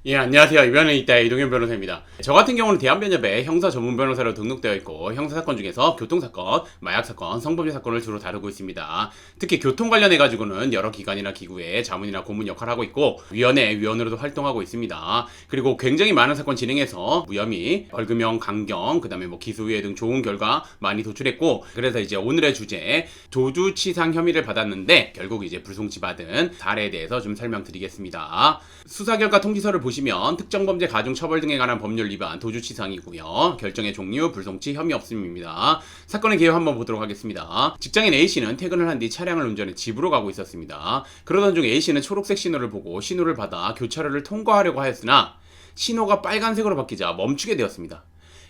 예, 안녕하세요. 이변에 있다 이동현 변호사입니다. 저 같은 경우는 대한변협에 형사 전문 변호사로 등록되어 있고 형사사건 중에서 교통사건, 마약사건, 성범죄 사건을 주로 다루고 있습니다. 특히 교통 관련해 가지고는 여러 기관이나 기구에 자문이나 고문 역할을 하고 있고 위원으로도 활동하고 있습니다. 그리고 굉장히 많은 사건 진행해서 무혐의, 벌금형 강경, 그다음에 기소유예 등 좋은 결과 많이 도출했고 그래서 이제 오늘의 주제 도주치상 혐의를 받았는데 결국 이제 불송치 받은 사례에 대해서 좀 설명드리겠습니다. 수사 결과 통지서를 보시면 특정범죄 가중처벌 등에 관한 법률 위반 도주치상이고요. 결정의 종류 불송치 혐의 없음입니다. 사건의 개요 한번 보도록 하겠습니다. 직장인 A씨는 퇴근을 한 뒤 차량을 운전해 집으로 가고 있었습니다. 그러던 중 A씨는 초록색 신호를 보고 신호를 받아 교차로를 통과하려고 하였으나 신호가 빨간색으로 바뀌자 멈추게 되었습니다.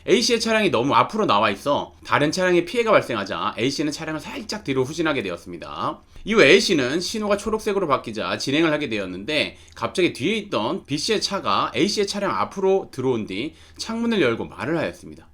A씨의 차량이 너무 앞으로 나와 있어 다른 차량에 피해가 발생하자 A씨는 차량을 살짝 뒤로 후진하게 되었습니다. 이후 A씨는 신호가 초록색으로 바뀌자 진행을 하게 되었는데 갑자기 뒤에 있던 B씨의 차가 A씨의 차량 앞으로 들어온 뒤 창문을 열고 말을 하였습니다.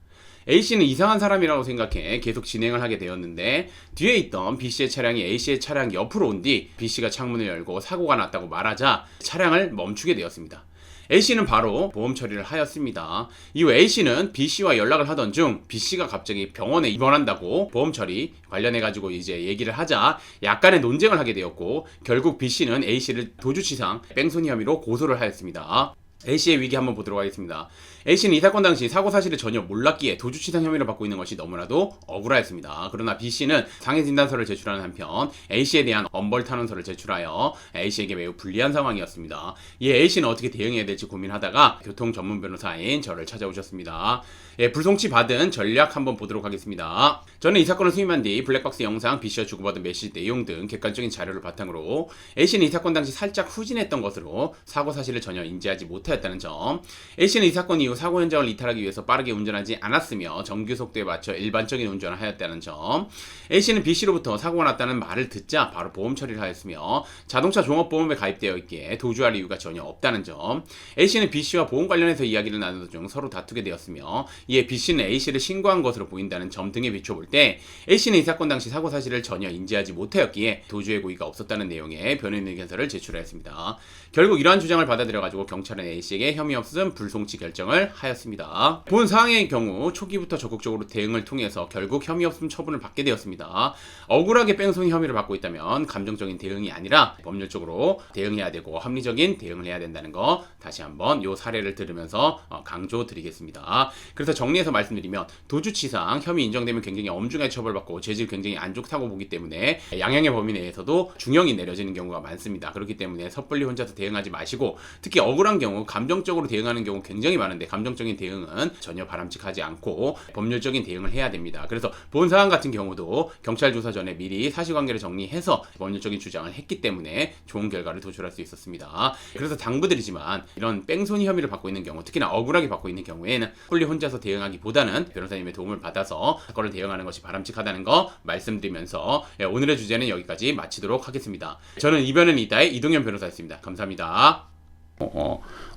A씨는 이상한 사람이라고 생각해 계속 진행을 하게 되었는데 뒤에 있던 B씨의 차량이 A씨의 차량 옆으로 온 뒤 B씨가 창문을 열고 사고가 났다고 말하자 차량을 멈추게 되었습니다. A씨는 바로 보험 처리를 하였습니다. 이후 A씨는 B씨와 연락을 하던 중 B씨가 갑자기 병원에 입원한다고 보험 처리 관련해가지고 이제 얘기를 하자 약간의 논쟁을 하게 되었고 결국 B씨는 A씨를 도주치상 뺑소니 혐의로 고소를 하였습니다. A씨의 위기 한번 보도록 하겠습니다. A씨는 이 사건 당시 사고 사실을 전혀 몰랐기에 도주치상 혐의를 받고 있는 것이 너무나도 억울하였습니다. 그러나 B씨는 상해 진단서를 제출하는 한편 A씨에 대한 엄벌 탄원서를 제출하여 A씨에게 매우 불리한 상황이었습니다. 이에 A씨는 어떻게 대응해야 될지 고민하다가 교통 전문 변호사인 저를 찾아오셨습니다. 예, 불송치 받은 전략 한번 보도록 하겠습니다. 저는 이 사건을 수임한 뒤 블랙박스 영상, B씨와 주고받은 메시지 내용 등 객관적인 자료를 바탕으로 A씨는 이 사건 당시 살짝 후진했던 것으로 사고 사실을 전혀 인지하지 못하였다는 점, A씨는 이 사건 이후 사고 현장을 이탈하기 위해서 빠르게 운전하지 않았으며 정규 속도에 맞춰 일반적인 운전을 하였다는 점, A씨는 B씨로부터 사고가 났다는 말을 듣자 바로 보험 처리를 하였으며 자동차 종합보험에 가입되어 있기에 도주할 이유가 전혀 없다는 점, A씨는 B씨와 보험 관련해서 이야기를 나누던 중 서로 다투게 되었으며 이에 B씨는 A씨를 신고한 것으로 보인다는 점 등에 비춰볼 때 A씨는 이 사건 당시 사고 사실을 전혀 인지하지 못하였기에 도주의 고의가 없었다는 내용의 변호인 의견서를 제출하였습니다. 결국 이러한 주장을 받아들여가지고 경찰은 A씨에게 혐의 없음 불송치 결정을 하였습니다. 본 사항의 경우 초기부터 적극적으로 대응을 통해서 결국 혐의 없음 처분을 받게 되었습니다. 억울하게 뺑소니 혐의를 받고 있다면 감정적인 대응이 아니라 법률적으로 대응해야 되고 합리적인 대응을 해야 된다는 거 다시 한번 이 사례를 들으면서 강조드리겠습니다. 그래서 정리해서 말씀드리면 도주치상 혐의 인정되면 굉장히 엄중하게 처벌받고 죄질 굉장히 안 좋다고 보기 때문에 양형의 범위 내에서도 중형이 내려지는 경우가 많습니다. 그렇기 때문에 섣불리 혼자서 대응하지 마시고 특히 억울한 경우 감정적으로 대응하는 경우 굉장히 많은데 감정적인 대응은 전혀 바람직하지 않고 법률적인 대응을 해야 됩니다. 그래서 본 사안 같은 경우도 경찰 조사 전에 미리 사실관계를 정리해서 법률적인 주장을 했기 때문에 좋은 결과를 도출할 수 있었습니다. 그래서 당부드리지만 이런 뺑소니 혐의를 받고 있는 경우 특히나 억울하게 받고 있는 경우에는 홀리 혼자서 대응하기보다는 변호사님의 도움을 받아서 사건을 대응하는 것이 바람직하다는 거 말씀드리면서 오늘의 주제는 여기까지 마치도록 하겠습니다. 저는 이변은 이따의 이동현 변호사였습니다. 감사합니다.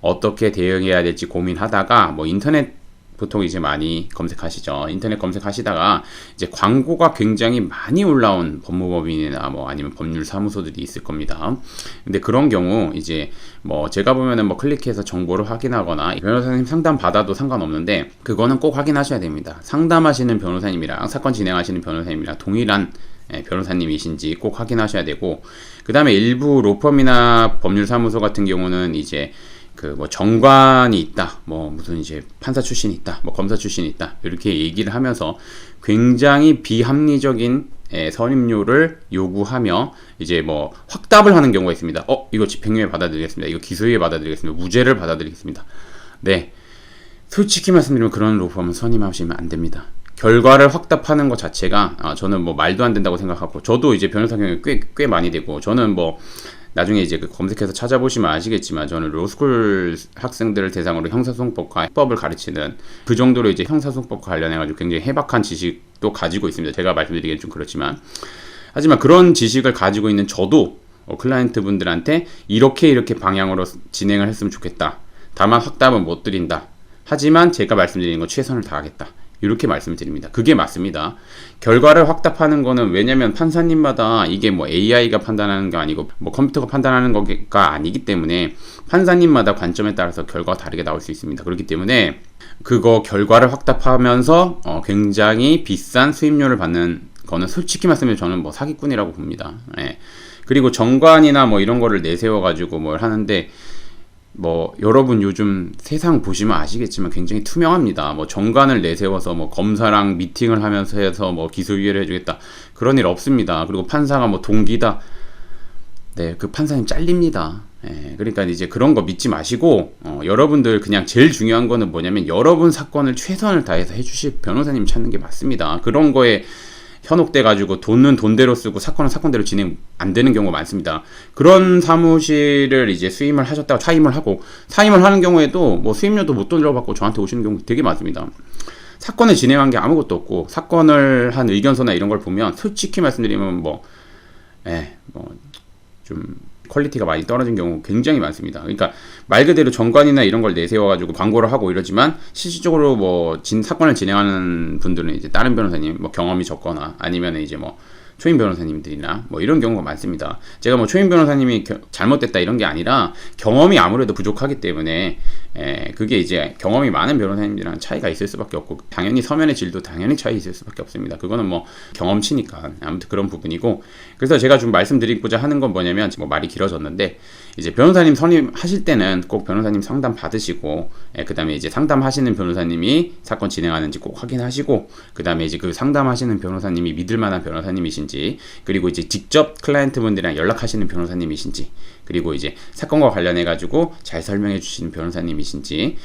어떻게 대응해야 될지 고민하다가 인터넷 보통 이제 많이 검색하시죠. 인터넷 검색하시다가 이제 광고가 굉장히 많이 올라온 법무법인이나 아니면 법률사무소들이 있을 겁니다. 근데 그런 경우 이제 제가 보면은 클릭해서 정보를 확인하거나 변호사님 상담 받아도 상관없는데 그거는 꼭 확인하셔야 됩니다. 상담하시는 변호사님이랑 사건 진행하시는 변호사님이랑 동일한 변호사님이신지 꼭 확인하셔야 되고, 그 다음에 일부 로펌이나 법률사무소 같은 경우는 이제 정관이 있다, 무슨 이제 판사 출신이 있다, 검사 출신이 있다, 이렇게 얘기를 하면서 굉장히 비합리적인 선임료를 요구하며 이제 확답을 하는 경우가 있습니다. 이거 집행유예 받아들이겠습니다. 이거 기소유예 받아들이겠습니다. 무죄를 받아들이겠습니다. 네. 솔직히 말씀드리면 그런 로펌은 선임하시면 안 됩니다. 결과를 확답하는 것 자체가 저는 말도 안 된다고 생각하고, 저도 이제 변호사 경력이 꽤 많이 되고, 저는 나중에 이제 검색해서 찾아보시면 아시겠지만 저는 로스쿨 학생들을 대상으로 형사소송법과 해법을 가르치는 그 정도로 이제 형사소송법과 관련해가지고 굉장히 해박한 지식도 가지고 있습니다. 제가 말씀드리기엔 좀 그렇지만, 하지만 그런 지식을 가지고 있는 저도 클라이언트 분들한테 이렇게 방향으로 진행을 했으면 좋겠다. 다만 확답은 못 드린다. 하지만 제가 말씀드리는 건 최선을 다하겠다. 이렇게 말씀을 드립니다. 그게 맞습니다. 결과를 확답하는 거는 왜냐면 판사님마다 이게 뭐 AI가 판단하는 게 아니고 뭐 컴퓨터가 판단하는 거가 아니기 때문에 판사님마다 관점에 따라서 결과가 다르게 나올 수 있습니다. 그렇기 때문에 그거 결과를 확답하면서 굉장히 비싼 수임료를 받는 거는 솔직히 말씀드리면 저는 뭐 사기꾼이라고 봅니다. 예. 그리고 정관이나 뭐 이런 거를 내세워 가지고 뭘 하는데 뭐 여러분 요즘 세상 보시면 아시겠지만 굉장히 투명합니다. 뭐 정관을 내세워서 뭐 검사랑 미팅을 하면서 해서 뭐 기소유예를 해주겠다 그런 일 없습니다. 그리고 판사가 뭐 동기다, 네, 그 판사님 잘립니다. 예, 그러니까 이제 그런 거 믿지 마시고 여러분들 그냥 제일 중요한 거는 뭐냐면 여러분 사건을 최선을 다해서 해주실 변호사님 찾는 게 맞습니다. 그런 거에 현혹돼 가지고 돈은 돈대로 쓰고 사건은 사건대로 진행 안 되는 경우가 많습니다. 그런 사무실을 이제 수임을 하셨다가 사임을 하는 경우에도 뭐 수임료도 못 돌려받고 저한테 오시는 경우 되게 많습니다. 사건을 진행한 게 아무것도 없고 사건을 한 의견서나 이런 걸 보면 솔직히 말씀드리면 좀 퀄리티가 많이 떨어진 경우 굉장히 많습니다. 그러니까 말 그대로 정관이나 이런 걸 내세워가지고 광고를 하고 이러지만 실질적으로 뭐 사건을 진행하는 분들은 이제 다른 변호사님 뭐 경험이 적거나 아니면 이제 뭐 초임 변호사님들이나 뭐 이런 경우가 많습니다. 제가 뭐 초임 변호사님이 잘못됐다 이런 게 아니라 경험이 아무래도 부족하기 때문에 그게 이제 경험이 많은 변호사님들이랑 차이가 있을 수밖에 없고 당연히 서면의 질도 당연히 차이 있을 수밖에 없습니다. 그거는 뭐 경험치니까 아무튼 그런 부분이고 그래서 제가 좀 말씀드리고자 하는 건 뭐냐면 뭐 말이 길어졌는데 이제 변호사님 선임하실 때는 꼭 변호사님 상담 받으시고 그 다음에 이제 상담하시는 변호사님이 사건 진행하는지 꼭 확인하시고 그 다음에 이제 그 상담하시는 변호사님이 믿을 만한 변호사님이신지 그리고 이제 직접 클라이언트 분들이랑 연락하시는 변호사님이신지 그리고 이제 사건과 관련해 가지고 잘 설명해 주시는 변호사님이신지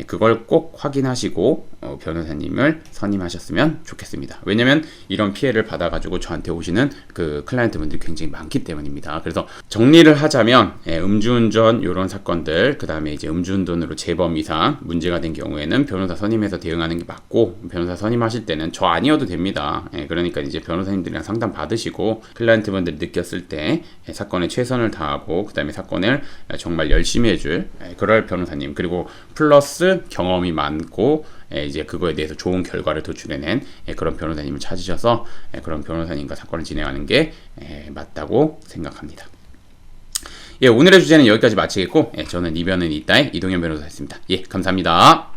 그걸 꼭 확인하시고 변호사님을 선임하셨으면 좋겠습니다. 왜냐면 이런 피해를 받아 가지고 저한테 오시는 그 클라이언트 분들이 굉장히 많기 때문입니다. 그래서 정리를 하자면 음주운전 이런 사건들 그 다음에 이제 음주운전으로 재범 이상 문제가 된 경우에는 변호사 선임해서 대응하는 게 맞고 변호사 선임하실 때는 저 아니어도 됩니다. 그러니까 이제 변호사님들이랑 상담 받으시고 클라이언트 분들이 느꼈을 때 사건에 최선을 다하고 그 다음에 사건을 정말 열심히 해줄 그럴 변호사님 그리고 플러스 경험이 많고 이제 그거에 대해서 좋은 결과를 도출해낸 그런 변호사님을 찾으셔서 그런 변호사님과 사건을 진행하는 게 맞다고 생각합니다. 오늘의 주제는 여기까지 마치겠고 저는 이변은 이따의 이동현 변호사였습니다. 감사합니다.